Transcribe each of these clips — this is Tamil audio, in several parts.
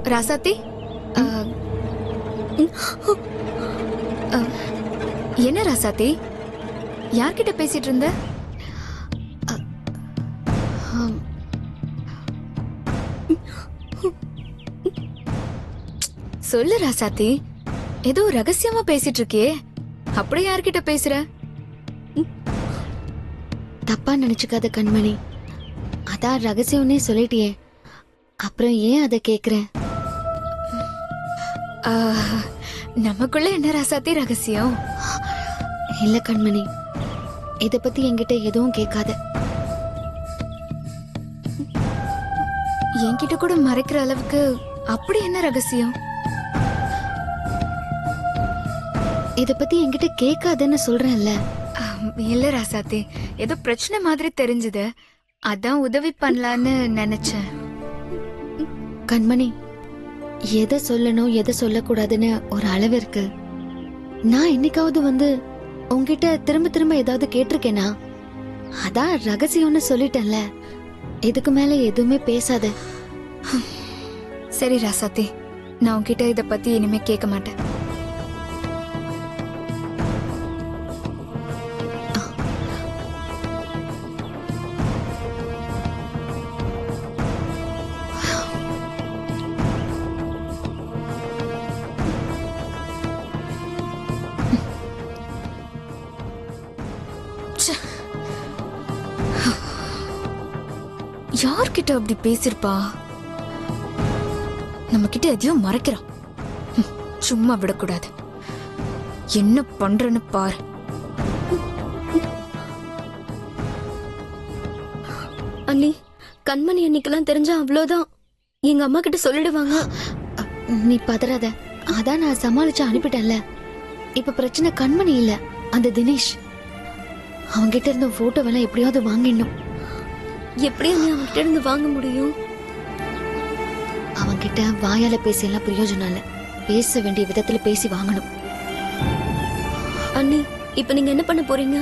ராசாத்தி, என்ன ராசாத்தி, யார்கிட்ட பேசிட்டு இருந்த? சொல்லு ராசாத்தி, ஏதோ ரகசியமா பேசிட்டு இருக்கியே, அப்படி யார்கிட்ட பேசுற? தப்பா நினைச்சுக்காத கண்மணி, அதான் ரகசியம்னே சொல்லிட்டியே, அப்புறம் ஏன் அதை கேக்குற? நமக்குள்ள என்ன ராசாத்தி ரகசியம்? இல்ல கண்மணி, இத பத்தி என்கிட்ட எதுவும் கேட்காத. என்கிட்ட கூட மறைக்கிற அளவுக்கு அப்படி என்ன ரகசியம்? இத பத்தி என்கிட்ட கேட்காதன்னு சொல்றேன்ல. இல்ல ராசாத்தி, ஏதோ பிரச்சனை மாதிரி தெரிஞ்சது, அதான் உதவி பண்ணலான்னு நினைச்சேன். கண்மணி, எதை சொல்லணும் எதை சொல்லக்கூடாதுன்னு ஒரு அளவு இருக்கு. நான் என்னைக்காவது வந்து உன்கிட்ட திரும்ப திரும்ப ஏதாவது கேட்டிருக்கேனா? அதான் ரகசியம்னு சொல்லிட்டேன்ல, இதுக்கு மேல எதுவுமே பேசாத. சரி ராசாத்தி, நான் உன்கிட்ட இத பத்தி இனிமே கேட்க மாட்டேன். யார்கிட்ட அப்படி பேசிருப்பா? நம்ம கிட்ட எதையும் மறைக்கிறான். சும்மா விடக்கூடாது, என்ன பண்றன்னு பாரு. அண்ணி, கண்மணி அன்னைக்கெல்லாம் தெரிஞ்சா அவ்வளவுதான், எங்க அம்மா கிட்ட சொல்லிடுவாங்க. நீ பதறாத, அதான் நான் சமாளிச்சு அனுப்பிட்டேன்ல. இப்ப பிரச்சனை கண்மணி இல்ல, அந்த தினேஷ். அவன்கிட்ட இருந்த போட்டோவெல்லாம் எப்படியாவது வாங்கிடணும். எப்படி அண்ணி அவன்கிட்ட இருந்து வாங்க முடியும்? அவன்கிட்ட வாயால பேசியெல்லாம் பிரயோஜனம் இல்ல, பேச வேண்டிய விதத்துல பேசி வாங்கணும். அண்ணி, இப்ப நீங்க என்ன பண்ண போறீங்க?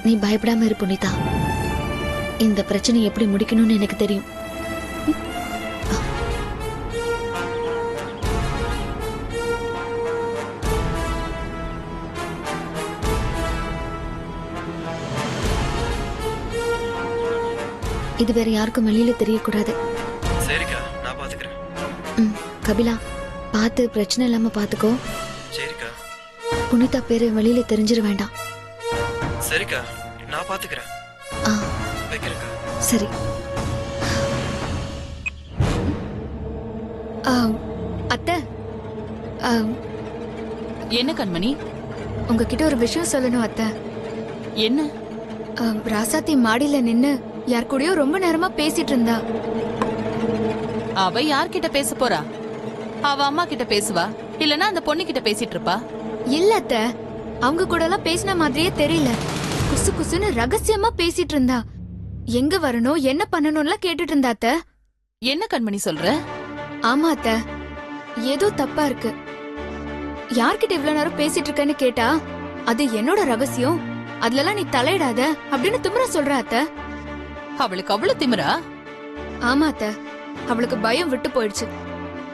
நீ பயப்படாம இரு புனிதா, இந்த பிரச்சனை எப்படி முடிக்கணும்னு எனக்கு தெரியும். இது வேற யாருக்கும் வெளியில தெரியக்கூடாது. சரிக்கா, நான் பாத்துக்கிறேன். கபிலா, பார்த்து பிரச்சனை இல்லாம பாத்துக்கோ. சரிக்கா. புனிதா பேரு வெளியில தெரிஞ்சிட வேண்டாம். சரிக்கா, நான் பாத்துக்கிறேன். வைக்கிறேன்க்கா. சரி. அத்தை, என்ன கண்மணி? உங்ககிட்ட ஒரு விஷயம் சொல்லணும் அத்தை. என்ன? ராசாத்தி மாடியில நின்னு யார் கூடயோ ரொம்ப நேரமா பேசிட்டு இருந்தா. அவ யார்கிட்ட பேச போறா? அவ அம்மா கிட்ட பேசுவா, இல்லனா அந்த பொண்ணு கிட்ட பேசிட்டு இருப்பா. இல்ல அத்தை, அவங்க கூட எல்லாம் பேசின மாதிரியே தெரியல. குசு குசுன்னு ரகசியமா பேசிட்டு இருந்தா. எங்க வரணும் என்ன பண்ணணும்லாம் கேட்டுட்டு இருந்தா அத்தை. என்ன கண்மணி சொல்ற? ஆமா அத்தை, ஏதோ தப்பா இருக்கு. யார்கிட்ட இவ்வளவு நேரம் பேசிட்டு இருக்கேன்னு கேட்டா, அது என்னோட ரகசியம், அதுலலாம் நீ தலையிடாத அப்படின்னு திமிரா சொல்ற அத்தை. அவளுக்கு அவ்வளவு திமிரா? ஆமா அத்தை, அவளுக்கு பயம் விட்டு போயிடுச்சு.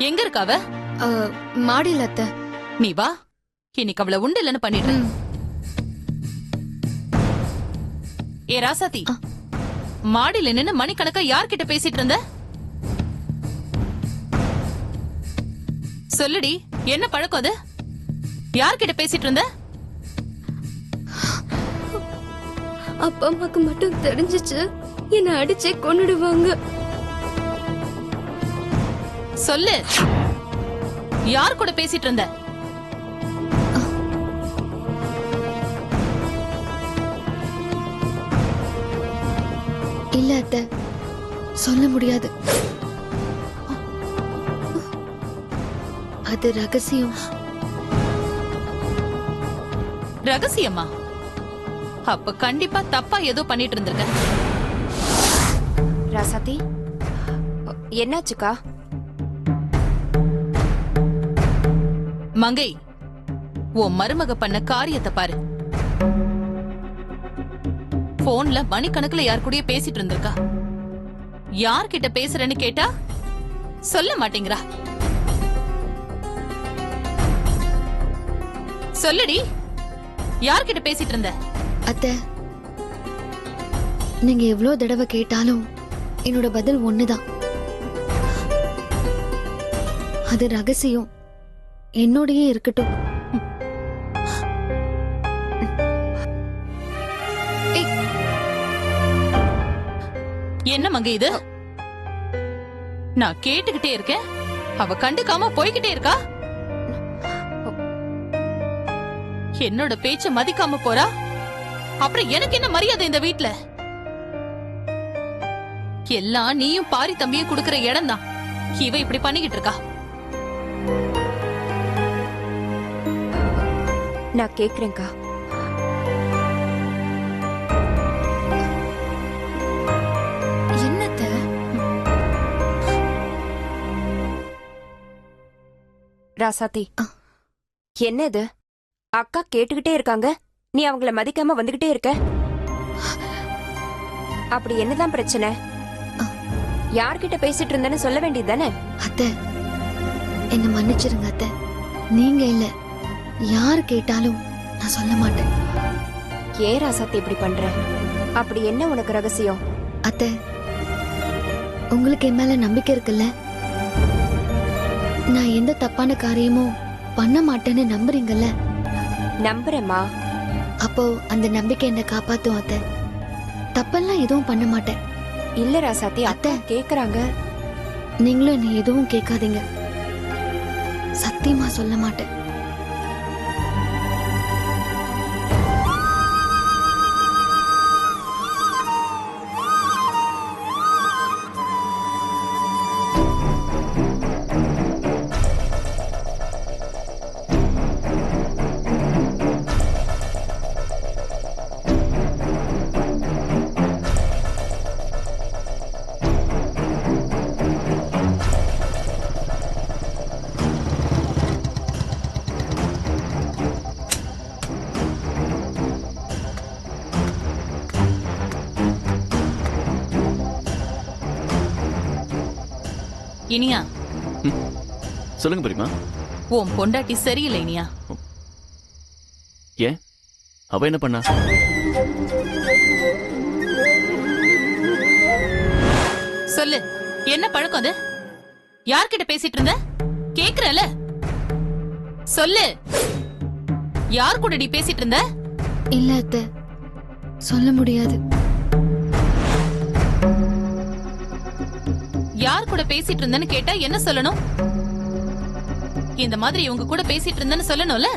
எங்க இருக்க அவ? மாடியில அத்தை. நீ வா, இன்னைக்கு அவளை உண்டு இல்லன்னு பண்ணிட்டு. ஏ ராசாத்தி, மாடியில நின்னு மணிக்கணக்கா யார்கிட்ட பேசிட்டு இருந்த? சொல்லுடி, என்ன பழக்கம் அது? யார்கிட்ட பேசிட்டு இருந்த? அப்பா அம்மாக்கு மட்டும் தெரிஞ்சிச்சு என்ன அடிச்சே கொன்னுடுவாங்க. சொல்லு, யார் கூட பேசிட்டு இருந்த? இல்ல அத்தை, சொல்ல முடியாது, அது ரகசியம். ரகசியமா? அப்ப கண்டிப்பா தப்பா ஏதோ பண்ணிட்டு இருந்திருக்க. ராசாத்தி, என்னாச்சுக்கா? மங்கை, உன் மருமக பண்ண காரியத்தை பாரு. போன்ல மணிக்கணக்குல யார் கூடயே பேசிட்டு இருந்திருக்கா. யார்கிட்ட பேசுறேன்னு கேட்டா சொல்ல மாட்டேங்கிறா. சொல்லுடி, யார்கிட்ட பேசிட்டு இருந்த? அத்தை, நீங்க எவ்வளவு தடவை கேட்டாலும் என்னோட பதில் ஒண்ணுதான். அது ரகசியம், என்னோடயே இருக்கட்டும். என்ன மங்க இது? நான் கேட்டுக்கிட்டே இருக்கேன், அவ கண்டுக்காம போய்கிட்டே இருக்கா. என்னோட பேச்ச மதிக்காம போறா. அப்புறம் எனக்கு என்ன மரியாதை இந்த வீட்ல? எல்லாம் நீயும் பாரி தம்பியும் குடுக்கற இடம் தான். இவ இப்படி பண்ணிக்கிட்டு இருக்கா. நான் கேக்குறேன்க்கா. என்னத்த? ராசாத்தி, என்ன இது? அக்கா கேட்டுக்கிட்டே இருக்காங்க, நீ அவங்கள மதிக்காம வந்துகிட்டே இருக்க. அப்படி என்னதான் பிரச்சனை? யார்கிட்ட பேசிட்டு இருந்தேன்னு சொல்ல வேண்டியதுதானே? அத்தை, என்ன மன்னிச்சிருங்க அத்தை. நீங்க இல்ல, யார் கேட்டாலும் நான் சொல்ல மாட்டேன். ஏன் ராசாத்தி இப்படி பண்ற? அப்படி என்ன உனக்கு ரகசியம்? அத்தை, உங்களுக்கு என் மேல நம்பிக்கை இருக்குல்ல? நான் எந்த தப்பான காரியமும் பண்ண மாட்டேன்னு நம்புறீங்கல்ல? நம்புறேம்மா. அப்போ அந்த நம்பிக்கை என்ன காப்பாத்தும் அத்தை. தப்பெல்லாம் எதுவும் பண்ண மாட்டேன். இல்ல ராசாத்தி, அத்தை கேக்குறாங்க. நீங்களும் என்ன எதுவும் கேட்காதீங்க. சத்தியமா சொல்ல மாட்டேன். இனியா, சொல்லுங்க பெரியமா. உன் பொண்டாட்டி சரியில்லை இனியா. ஏன்? அவ என்ன பண்ணா? சொல்லு, என்ன பழக்கம் அது? யார்கிட்ட பேசிட்டு இருந்த? கேக்குறல, சொல்லு. யார் கூட நீ பேசிட்டு இருந்த? இல்ல அத்தை, சொல்ல முடியாது. யார் கூட பேசிட்டு இருந்தேன்னு கேட்டா என்ன சொல்லணும்? இந்த மாதிரி இவங்க கூட பேசிட்டு இருந்தேன்னு சொல்லணும்ல?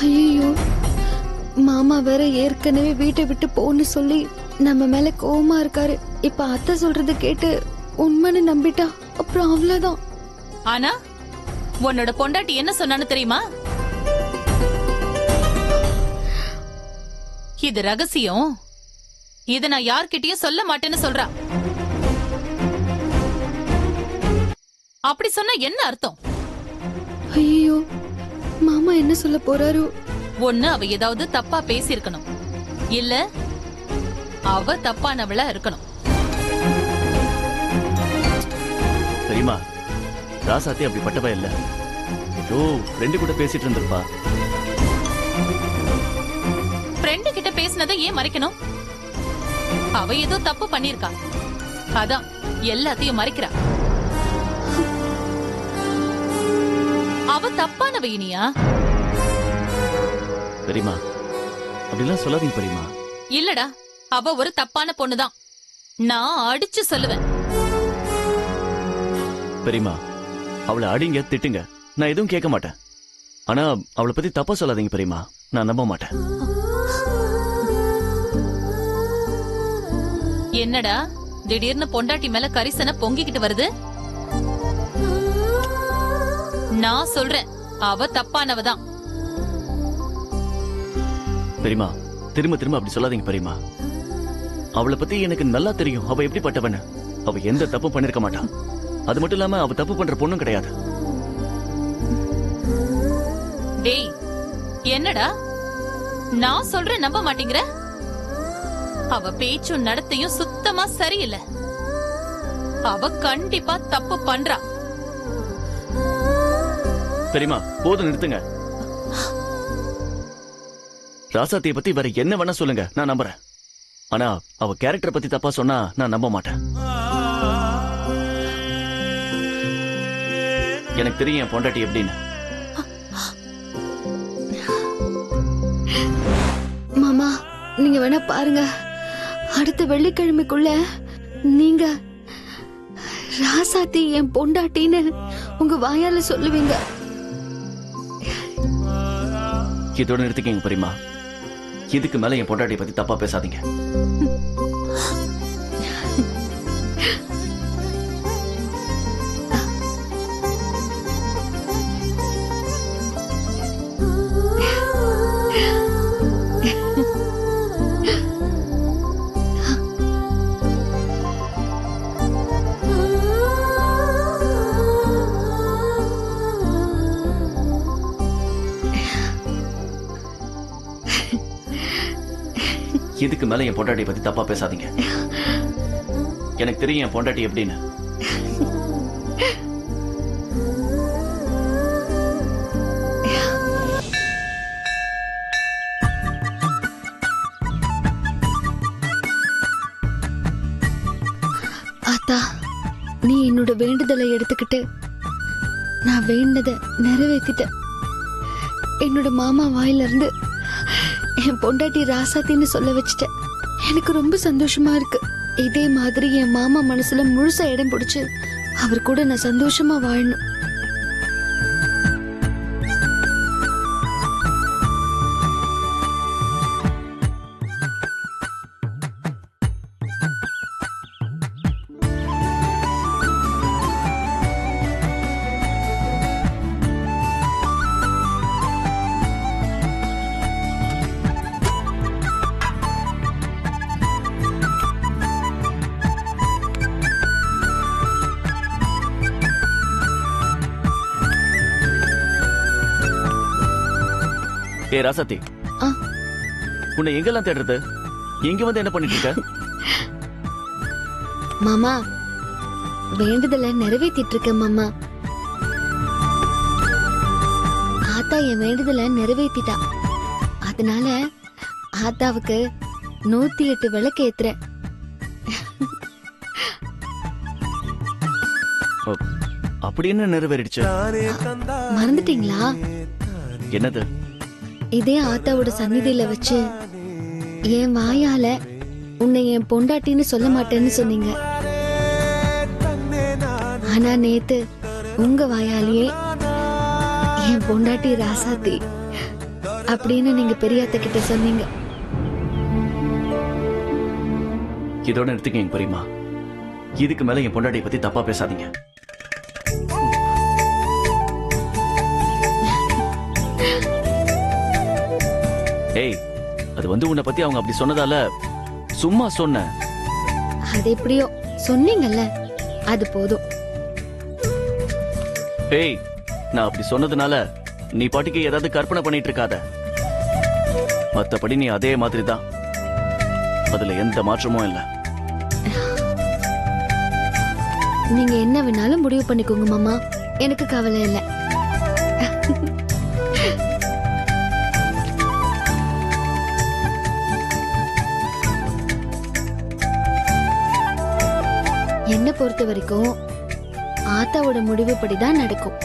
ஐயோ, மாமா வேற ஏற்கனவே வீட்டை விட்டு போன்னு சொல்லி நம்ம மேல கோவமா இருக்காரு. இப்ப அத்தை சொல்றது கேட்டு உண்மைன்னு நம்பிட்டா அப்புறம் அவ்வளவுதான். ஆனா உன்னோட பொண்டாட்டி என்ன சொன்னான்னு தெரியுமா? இது ரகசியம், இத நான் யார்கிட்டயும் சொல்ல மாட்டேன்னு சொல்றா. அப்படி சொன்னா என்ன அர்த்தம்? ஐயோ, மாமா என்ன சொல்ல போறாரு? ஒண்ணு அவ ஏதாவது தப்பா பேசியிருக்கணும், இல்ல அவ தப்பானவளா இருக்கணும். தெரியுமா, ராசாத்தி அப்படிப்பட்டவ இல்ல. ஏதோ ஃப்ரெண்டு கூட பேசிட்டு இருந்திருப்பா. ஃப்ரெண்டு கிட்ட பேசினதை ஏன் மறைக்கணும்? அவ ஏதோ தப்பு பண்ணிருக்கா, அதான் எல்லாத்தையும் மறைக்கிறா. அவ தப்பானவ இனியா. பெரியமா, அப்படிலாம் சொல்லாதீங்க பெரியமா. இல்லடா, அவ ஒரு தப்பான பொண்ணுதான். நான் அடிச்சு சொல்லுவேன். பெரியமா, அவளை அடிங்க திட்டுங்க, நான் எதுவும் கேட்க மாட்டேன். ஆனா அவளை பத்தி தப்பா சொல்லாதீங்க பெரியமா, நான் நம்ப மாட்டேன். என்னடா திடீர்னு பொண்டாட்டி மேல கரிசனை பொங்கிக்கிட்டு வருது? நான் சொல்றேன், அவ தப்பானவதான். பெரியமா, திரும்ப திரும்ப அப்படி சொல்லாதீங்க பெரியமா. அவளை பத்தி எனக்கு நல்லா தெரியும், அவ எப்படிப்பட்டவன்னு. அவ எந்த தப்பும் பண்ணிருக்க மாட்டா. அது மட்டும் இல்லாம அவ தப்பு பண்ற பொண்ணும் கிடையாது. டேய், என்னடா நான் சொல்றேன் நம்ப மாட்டேங்கிற? அவ பேச்சும் நடத்தையும் சுத்தமா சரியில்லை. அவ கண்டிப்பா தப்பு பண்றா. பெரியமா போதும் நிறுத்துங்க. ராசாத்திய பத்தி வேற என்ன வேணா சொல்லுங்க, நான் நம்புறேன். ஆனா அவ கேரக்டர் பத்தி தப்பா சொன்னா நான் நம்ப மாட்டேன். எனக்கு தெரியும் என் பொண்டாட்டி எப்படின்னு. மாமா, நீங்க வேணா பாருங்க, அடுத்த வெள்ளிக்கிழமைக்குள்ள நீங்க ராசாத்தி என் பொண்டாட்டின்னு உங்க வாயால சொல்லுவீங்க. இதோட நிறுத்திக்கங்க பெரியமா. இதுக்கு மேல என் பொண்டாட்டியை பத்தி தப்பா பேசாதீங்க. இதுக்கு மேல என் பொண்டாட்டியை பத்தி தப்பா பேசாதீங்க. எனக்கு தெரியும் என் பொண்டாட்டி எப்படின்னு. ஆத்தா, நீ என்னோட வேண்டுதலை எடுத்துக்கிட்டு நான் வேண்டதை நிறைவேற்றிட்டேன். என்னோட மாமா வாயில இருந்து என் பொண்டாட்டி ராசாத்தின்னு சொல்ல வச்சுட்டேன். எனக்கு ரொம்ப சந்தோஷமா இருக்கு. இதே மாதிரி என் மாமா மனசுல முழுசா இடம் பிடிச்சு அவர் கூட நான் சந்தோஷமா வாழணும். ஏ ராசாத்தி, ஆ. உன்னை எங்கெல்லாம் தேடுறது? எங்க வந்து என்ன பண்ணிட்டு இருக்க? மாமா, வேண்டுதலை நிறைவேற்றிட்டு இருக்கேன் மாமா. ஆத்தா என் வேண்டுதலை நிறைவேற்றிட்டா. அதனால ஆத்தாவுக்கு 108 விளக்கு ஏத்துறேன். அப்படி என்ன நிறைவேறிடுச்சு? மறந்துட்டீங்களா? என்னது? இதே ஆத்தாவோட சந்நிதியில வச்சு என் வாயால உன்னை என் பொண்டாட்டின்னு சொல்ல மாட்டேன்னு சொன்னீங்க. ஆனா நேத்து உங்க வாயாலேயே என் பொண்டாட்டி ராசாத்தி அப்படின்னு நீங்க பெரியாத்த கிட்ட சொன்னீங்க. இதோட நிறுத்திக்கங்க பெரியமா. இதுக்கு மேல என் பொண்டாட்டியை பத்தி தப்பா பேசாதீங்க. ஏய், அது வந்து உன்னை பத்தி அவங்க அப்படி சொன்னதால சும்மா சொன்ன. அது எப்படியோ சொன்னீங்கல்ல, அது போதும். ஏய், நான் அப்படி சொன்னதுனால நீ பாட்டுக்கு ஏதாவது கற்பனை பண்ணிட்டு இருக்காத. மத்தபடி நீ அதே மாதிரி தான். அதுல எந்த மாற்றமும் இல்ல. நீங்க என்ன வேணாலும் முடிவு பண்ணிக்கோங்க மாமா, எனக்கு கவலை இல்லை. என்ன பொறுத்த வரைக்கும் ஆத்தாவோட முடிவுப்படிதான் நடக்கும்.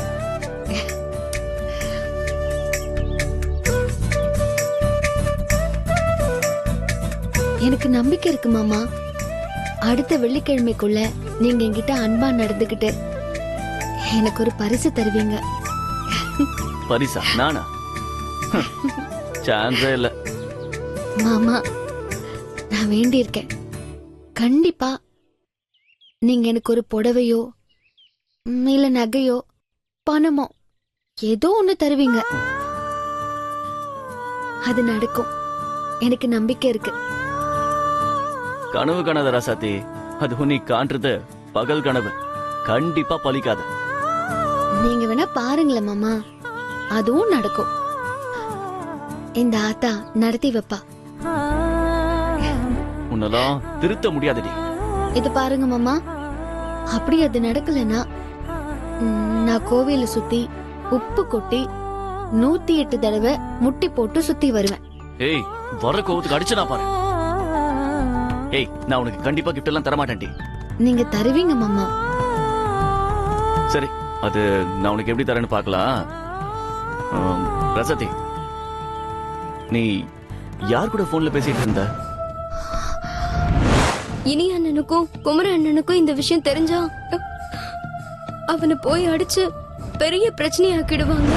எனக்கு நம்பிக்கை இருக்கு மாமா. அடுத்த வெள்ளிக்கிழமைக்குள்ள நீங்க என்கிட்ட அன்பா நடந்துகிட்டு எனக்கு ஒரு பரிசு தருவீங்க. பரிசா? நானா? சான்ஸே இல்ல. மாமா, நான் வேண்டியிருக்கேன். கண்டிப்பா நீங்க எனக்கு ஒரு புடவையோ இல்ல நகையோ பணமோ ஏதோ ஒண்ணு தருவீங்க. அது நடக்கும், எனக்கு நம்பிக்கை இருக்கு. கனவு காணாத ராசாத்தி, அது நீ காண்றது பகல் கனவு. கண்டிப்பா பலிக்காது. நீங்க வேணா பாருங்களேன் மாமா, அதுவும் நடக்கும். இந்த ஆத்தா நடத்தி வைப்பா. உன்னெல்லாம் திருத்த முடியாதுடி. இது பாருங்க மாமா, அப்படி அது நடக்கலன்னா நான் கோவில சுத்தி உப்பு கொட்டி 108 தடவை முட்டி போட்டு சுத்தி வருவேன். ஏய், வர கோவத்துக்கு அடிச்சு நான் பாரு. ஏய், நான் உனக்கு கண்டிப்பா கிஃப்ட் எல்லாம் தர மாட்டேன்டி. நீங்க தருவீங்க மாமா. சரி, அது நான் உனக்கு எப்படி தரேன்னு பார்க்கலாம். ரசதி, நீ யார் கூட போன்ல பேசிட்டு இருந்த? இனி அண்ணனுக்கும் குமர அண்ணனுக்கும் இந்த விஷயம் தெரிஞ்சா அவனை போய் அடிச்சு பெரிய பிரச்சனையாக்கிடுவாங்க.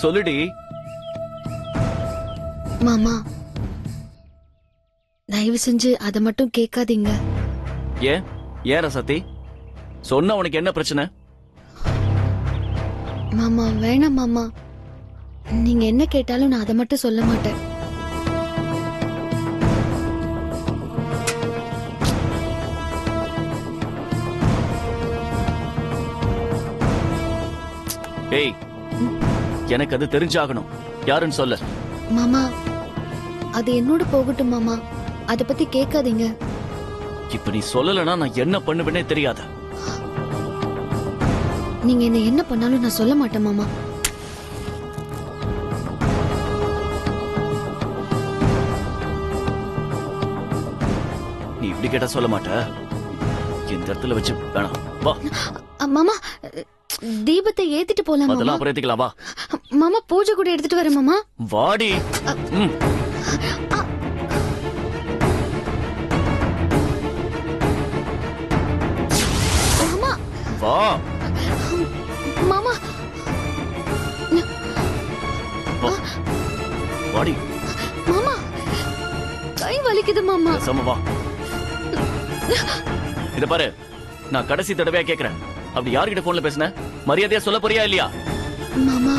சொல்லுடி. மாமா, தயவு செஞ்சு அதை மட்டும் கேட்காதீங்க. ஏன் ஏன் ரசதி? சொன்ன உனக்கு என்ன பிரச்சனை? மாமா வேணாம் மாமா, நீங்க என்ன கேட்டாலும் நான் அதை மட்டும் சொல்ல மாட்டேன். ஏய், எனக்கு அது தெரிஞ்சாகணும். யாருன்னு சொல்ல. மாமா, அது என்னோட போகட்டும் மாமா, அத பத்தி கேட்காதீங்க. இப்ப நீ சொல்லலன்னா நான் என்ன பண்ணுவேனே தெரியாத. நீங்க என்ன பண்ணாலும் நான் சொல்ல மாட்டேன் மாமா. நீ இப்படி கேட்டா சொல்ல மாட்ட. இந்த இடத்துல வச்சு வேணாம். வா மாமா, தீபத்தை ஏத்திட்டு போலாம் அதெல்லாம் மாமா. அப்புறம் ஏத்திக்கலாம். வா மாமா, பூஜை கூட எடுத்துட்டு வரேன் மாமா. வாடி. ம். மாமா, வா. மாமா, வா. வாடி. மாமா, கை வலிக்குது மாமா. பேசாம வா. இத பாரு, நான் கடைசி தடவையா கேக்குறேன். அப்படி யார்கிட்ட போன்ல பேசுன? மரியாதையா சொல்ல போறியா இல்லையா? மாமா,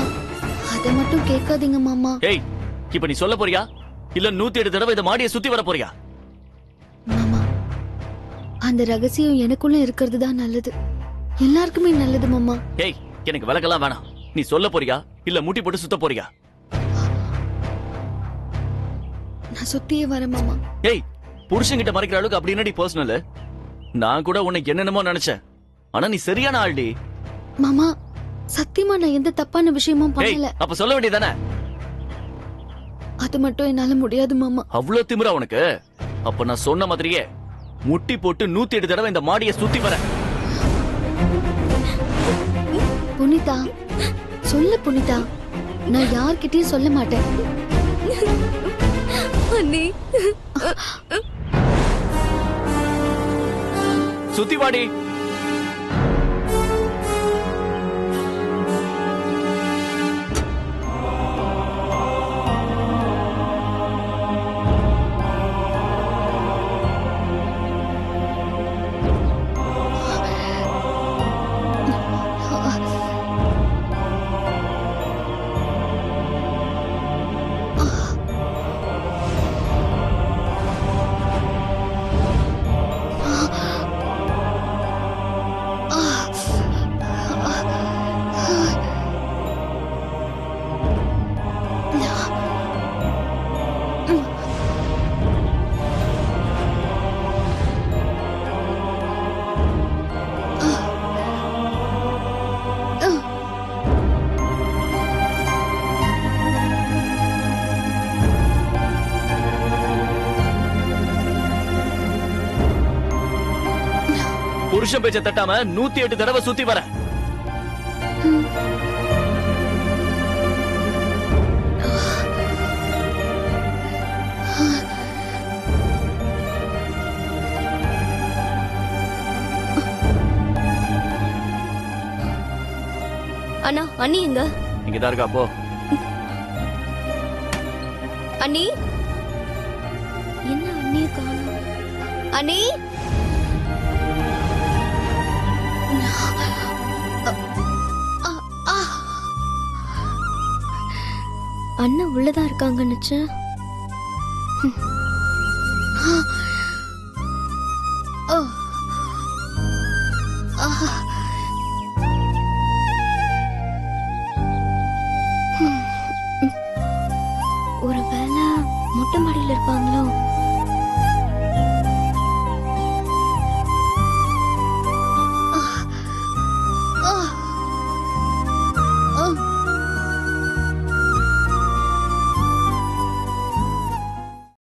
அத மட்டும் கேட்காதீங்க மாமா. ஏய், இப்ப நீ சொல்ல போறியா இல்ல 108 தடவை இந்த மாடியை சுத்தி வர போறியா? மாமா, அந்த ரகசியம் எனக்குள்ள இருக்கிறது தான் நல்லது. எல்லாருக்குமே நல்லது மாமா. ஏய், எனக்கு விளக்கெல்லாம் வேணாம். நீ சொல்ல போறியா இல்ல முட்டி போட்டு சுத்த போறியா? நான் சுத்தியே வரேன் மாமா. ஏய், புருஷன்கிட்ட மறைக்கிற அளவுக்கு அப்படி என்னடி பர்சனல்? நான் கூட உன்னை என்னென்னமோ நினைச்சேன். ஆனா நீ சரியான ஆள்டி. மாமா, சத்தியமா நான் எந்த தப்பான விஷயமும் ஏய், பண்ணல. அப்ப சொல்ல வேண்டியதானே? அது மட்டும் என்னால முடியாது மாமா. அவ்வளவு திமிரா உனக்கு? அப்ப நான் சொன்ன மாதிரியே முட்டி போட்டு 108 தடவை இந்த மாடியை சுத்தி வர. புனிதா, சொல்லு புனிதா, நான் யார்கிட்டயும் சொல்ல மாட்டேன். அண்ணி, சுத்தி வாடி. புருஷன் பேச்ச தட்டாம 108 தடவை சுத்தி வர. அண்ணா, அண்ணி எங்க? இங்கதான் இருக்கா. போ. அண்ணி, என்ன அண்ணிய காணோம்? அண்ணி, அண்ணன் உள்ளதா இருக்காங்க நினைச்சேன். ஒருவேளை மொட்டை மாடியில இருப்பாங்களோ